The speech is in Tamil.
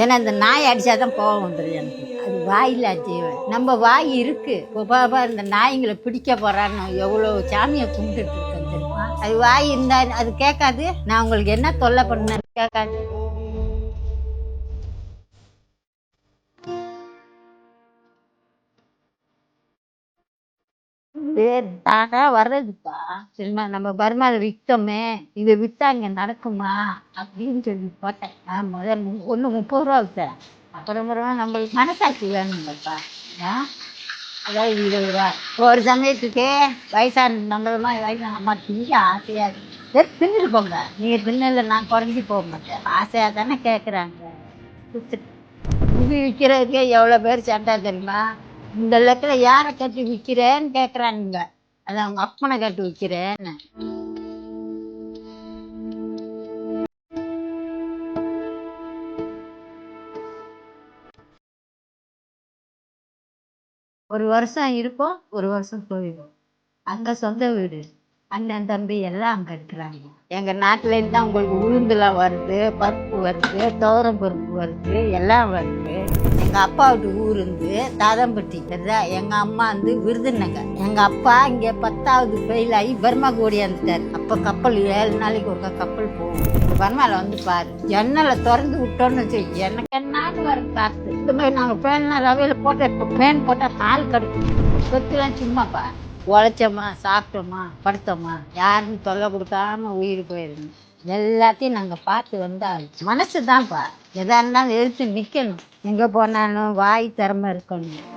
ஏன்னா இந்த நாய் அடிச்சாதான் கோவம் வந்துடும் எனக்கு. அது வாயில்லா ஜீவன். நம்ம வாய் இருக்கு. பாபா இந்த நாய்ங்களை பிடிக்க போறான்னு எவ்வளவு சாமியை கும்பிட்டு இருக்கேன் தெரியுமா? அது வாய் இருந்தா அது கேட்காது. நான் உங்களுக்கு என்ன தொல்லை பண்ணேன்னு கேட்காது. தானா வர்றதுப்பா. சரிம்மா, நம்ம பர்மாவில் விற்றோமே, இதை விற்றா இங்கே நடக்குமா அப்படின்னு சொல்லி போட்டேன். நான் முதல் ஒன்று 30 ரூபா விற்றேன். அப்புறமா நம்மளுக்கு மனசாட்சி வேணுங்கப்பா. அதாவது 20 ரூபா. ஒரு சமயத்துக்கு வயசான நம்மளமா வயசான அம்மா திங்க ஆசையாக இருக்கு. தின்னுட்டு போங்க. நீங்கள் தின்னல நான் குறைஞ்சி போக மாட்டேன். ஆசையாக தானே கேட்குறாங்க. இது விற்கிறதுக்கே எவ்வளோ பேர் சண்டை தெரியுமா? இந்த இடத்துல யாரை கட்டி விற்கிறேன்னு கேட்குறானுங்க. அது அவங்க அப்பனை கட்டி விற்கிறேன்னு. ஒரு வருஷம் இருப்போம், ஒரு வருஷம் போயிடும். அங்கே சொந்த வீடு, அண்ணன் தம்பி எல்லாம் அங்கே இருக்கிறாங்க. எங்கள் நாட்டிலேருந்து தான் உங்களுக்கு உளுந்துலாம் வருது, பருப்பு வருது, துவரம் பருப்பு வருது, எல்லாம் வருது. எங்கள் அப்பா வீட்டு ஊர் வந்து தாதம்பட்டி தெரியுதா? எங்கள் அம்மா வந்து விருதுநகர். எங்கள் அப்பா இங்கே 10வது ஃபெயில் ஆகி பர்மா ஓடியாந்துட்டார். அப்போ கப்பல் 7 நாளைக்கு ஒரு கப்பல் போகும். பர்மாவில் வந்து பாரு, ஜன்னலை திறந்து விட்டோன்னு வச்சு எனக்கு என்னான்னு வரும் காற்று. இந்த மாதிரி நாங்கள் ஃபேன்லாம் ரவையில் போட்ட இப்போ ஃபேன் போட்டால் கால் கடுக்கும். சொத்துலாம் சும்மாப்பா. உழைச்சோமா, சாப்பிட்டோமா, படுத்தோமா, யாருன்னு தொல்லை கொடுக்காம உயிர் போயிடணும். எல்லாத்தையும் நாங்கள் பார்த்து வந்தால் மனசு தான்ப்பா. எதா இருந்தாலும் எடுத்து நிற்கணும். எங்கே போனாலும் வாய் திறமை இருக்கணும்.